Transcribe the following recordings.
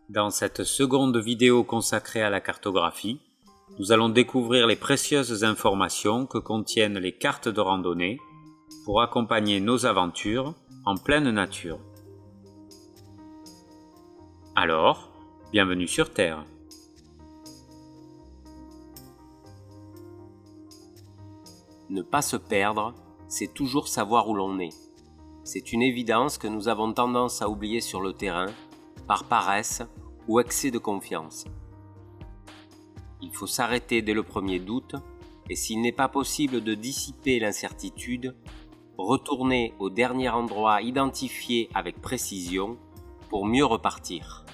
Dans cette seconde vidéo consacrée à la cartographie, nous allons découvrir les précieuses informations que contiennent les cartes de randonnée pour accompagner nos aventures en pleine nature. Alors, bienvenue sur Terre. Ne pas se perdre, c'est toujours savoir où l'on est. C'est une évidence que nous avons tendance à oublier sur le terrain, par paresse ou excès de confiance. Il faut s'arrêter dès le premier doute et s'il n'est pas possible de dissiper l'incertitude, retourner au dernier endroit identifié avec précision pour mieux repartir.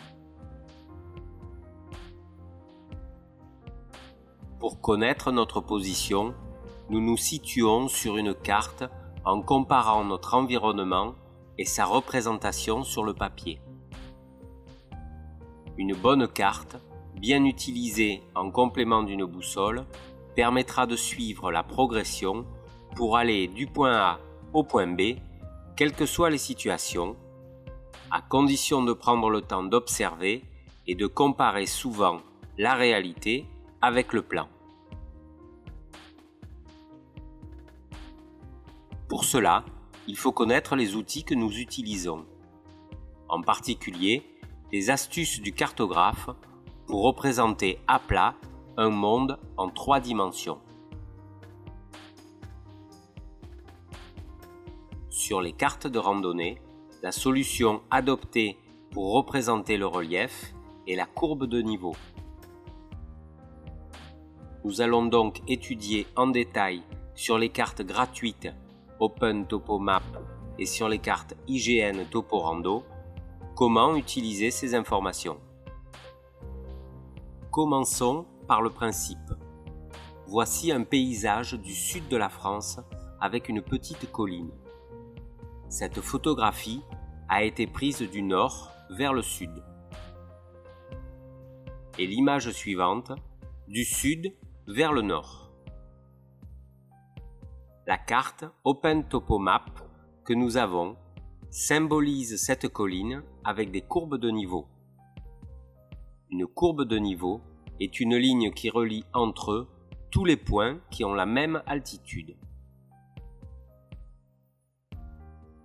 Pour connaître notre position, nous nous situons sur une carte en comparant notre environnement et sa représentation sur le papier. Une bonne carte, bien utilisée en complément d'une boussole, permettra de suivre la progression pour aller du point A au point B, quelles que soient les situations, à condition de prendre le temps d'observer et de comparer souvent la réalité avec le plan. Pour cela, il faut connaître les outils que nous utilisons, en particulier les astuces du cartographe pour représenter à plat un monde en 3 dimensions. Sur les cartes de randonnée, la solution adoptée pour représenter le relief est la courbe de niveau. Nous allons donc étudier en détail sur les cartes gratuites Open Topo Map et sur les cartes IGN Topo Rando, comment utiliser ces informations. Commençons par le principe. Voici un paysage du sud de la France avec une petite colline. Cette photographie a été prise du nord vers le sud. Et l'image suivante, du sud vers le nord. La carte Open Topo Map que nous avons symbolise cette colline avec des courbes de niveau. Une courbe de niveau est une ligne qui relie entre eux tous les points qui ont la même altitude.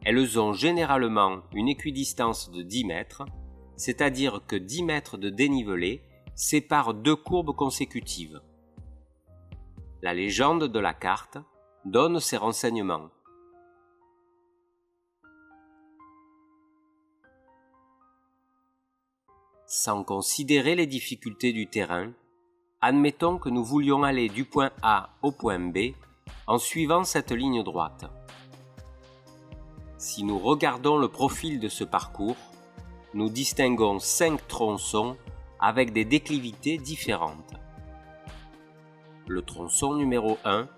Elles ont généralement une équidistance de 10 mètres, c'est-à-dire que 10 mètres de dénivelé séparent 2 courbes consécutives. La légende de la carte donne ces renseignements. Sans considérer les difficultés du terrain, admettons que nous voulions aller du point A au point B en suivant cette ligne droite. Si nous regardons le profil de ce parcours, nous distinguons 5 tronçons avec des déclivités différentes. Le tronçon numéro 1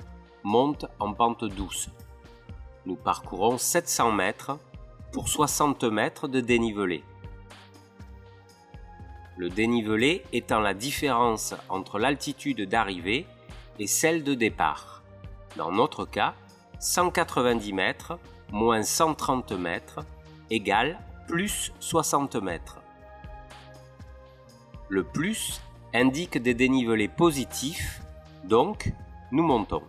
monte en pente douce. Nous parcourons 700 mètres pour 60 mètres de dénivelé. Le dénivelé étant la différence entre l'altitude d'arrivée et celle de départ. Dans notre cas, 190 mètres moins 130 mètres égale plus 60 mètres. Le plus indique des dénivelés positifs, donc nous montons.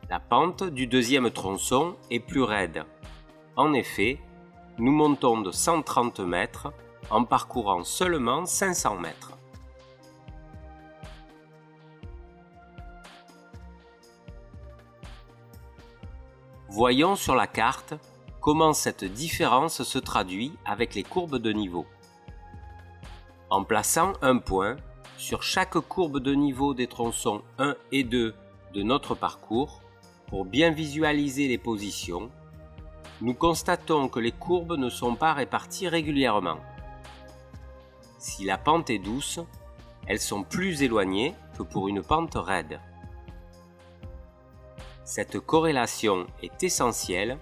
La pente du deuxième tronçon est plus raide. En effet, nous montons de 130 mètres en parcourant seulement 500 mètres. Voyons sur la carte comment cette différence se traduit avec les courbes de niveau. En plaçant un point sur chaque courbe de niveau des tronçons 1 et 2 de notre parcours, pour bien visualiser les positions, nous constatons que les courbes ne sont pas réparties régulièrement. Si la pente est douce, elles sont plus éloignées que pour une pente raide. Cette corrélation est essentielle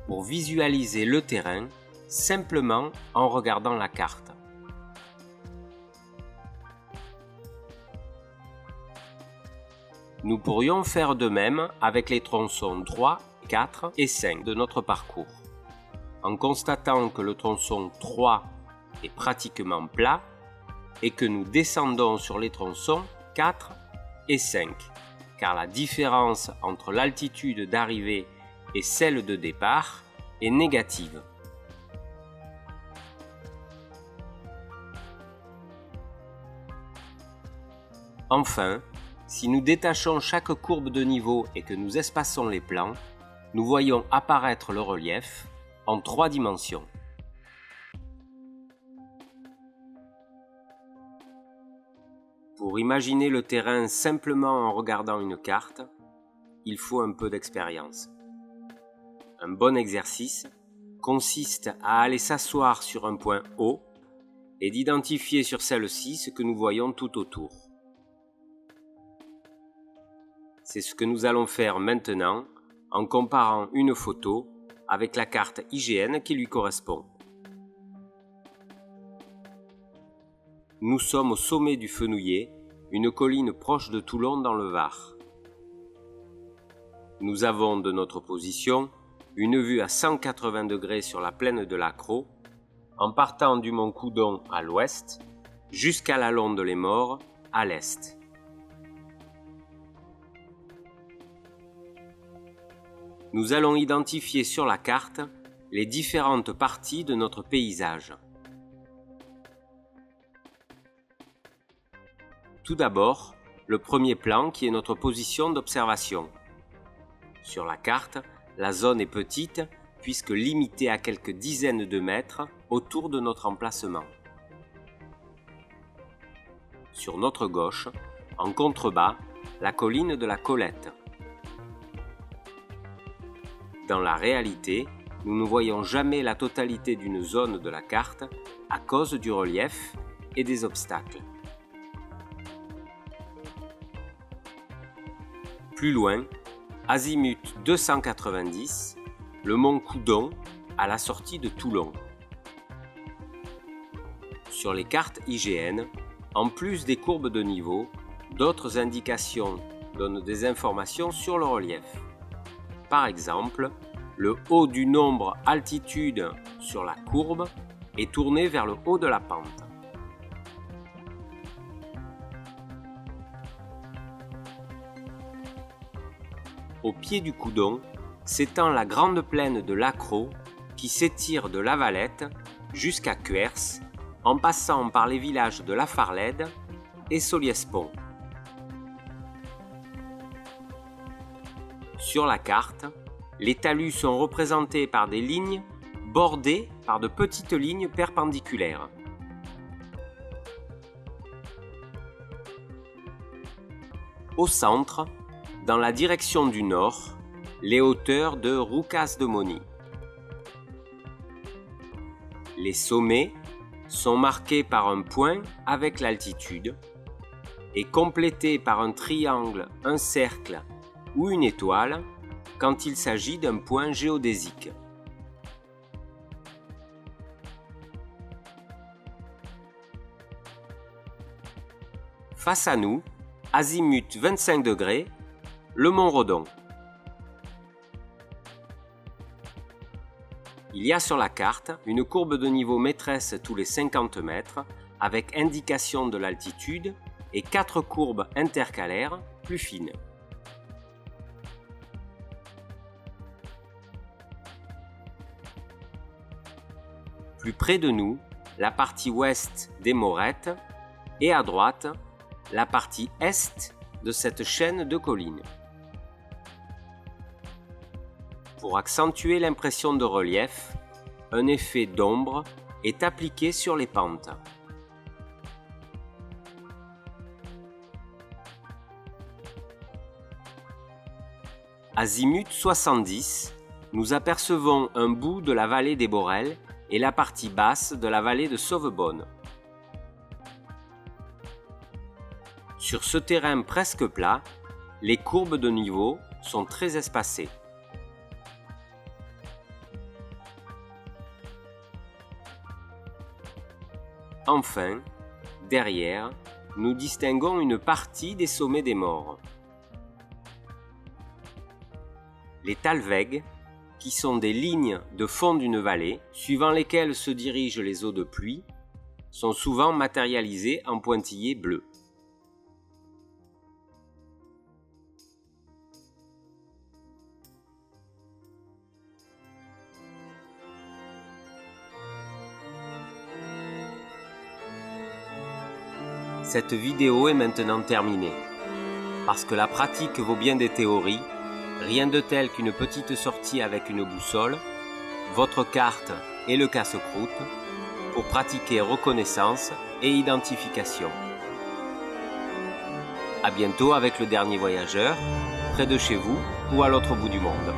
pour visualiser le terrain simplement en regardant la carte. Nous pourrions faire de même avec les tronçons 3, 4 et 5 de notre parcours. en constatant que le tronçon 3 est pratiquement plat et que nous descendons sur les tronçons 4 et 5, car la différence entre l'altitude d'arrivée et celle de départ est négative. Enfin, si nous détachons chaque courbe de niveau et que nous espaçons les plans, nous voyons apparaître le relief en 3 dimensions. Pour imaginer le terrain simplement en regardant une carte, il faut un peu d'expérience. Un bon exercice consiste à aller s'asseoir sur un point haut et d'identifier sur celle-ci ce que nous voyons tout autour. C'est ce que nous allons faire maintenant en comparant une photo avec la carte IGN qui lui correspond. Nous sommes au sommet du Fenouillet, une colline proche de Toulon dans le Var. Nous avons de notre position une vue à 180 degrés sur la plaine de l'Accro, en partant du mont Coudon à l'ouest jusqu'à la Londe les Morts à l'est. Nous allons identifier sur la carte les différentes parties de notre paysage. Tout d'abord, le premier plan qui est notre position d'observation. Sur la carte, la zone est petite puisque limitée à quelques dizaines de mètres autour de notre emplacement. Sur notre gauche, en contrebas, la colline de la Colette. Dans la réalité, nous ne voyons jamais la totalité d'une zone de la carte à cause du relief et des obstacles. Plus loin, azimut 290, le mont Coudon à la sortie de Toulon. Sur les cartes IGN, en plus des courbes de niveau, d'autres indications donnent des informations sur le relief. Par exemple, le haut du nombre altitude sur la courbe est tourné vers le haut de la pente. Au pied du Coudon s'étend la grande plaine de l'Accro qui s'étire de Lavalette jusqu'à Cuers en passant par les villages de La Farlède et Soliespont. Sur la carte, les talus sont représentés par des lignes bordées par de petites lignes perpendiculaires. Au centre, dans la direction du nord, les hauteurs de Roucas-de-Mauny. Les sommets sont marqués par un point avec l'altitude et complétés par un triangle, un cercle ou une étoile quand il s'agit d'un point géodésique. Face à nous, azimut 25 degrés, le mont Redon. Il y a sur la carte une courbe de niveau maîtresse tous les 50 mètres avec indication de l'altitude et 4 courbes intercalaires plus fines. Plus près de nous, la partie ouest des Morettes et à droite, la partie est de cette chaîne de collines. Pour accentuer l'impression de relief, un effet d'ombre est appliqué sur les pentes. Azimut 70, nous apercevons un bout de la vallée des Borelles et la partie basse de la vallée de Sauvebonne. Sur ce terrain presque plat, les courbes de niveau sont très espacées. Enfin, derrière, nous distinguons une partie des sommets des Morts. Les Talweg, qui qui sont des lignes de fond d'une vallée, suivant lesquelles se dirigent les eaux de pluie, sont souvent matérialisées en pointillés bleus. Cette vidéo est maintenant terminée. Parce que la pratique vaut bien des théories, rien de tel qu'une petite sortie avec une boussole, votre carte et le casse-croûte pour pratiquer reconnaissance et identification. À bientôt avec le dernier voyageur, près de chez vous ou à l'autre bout du monde.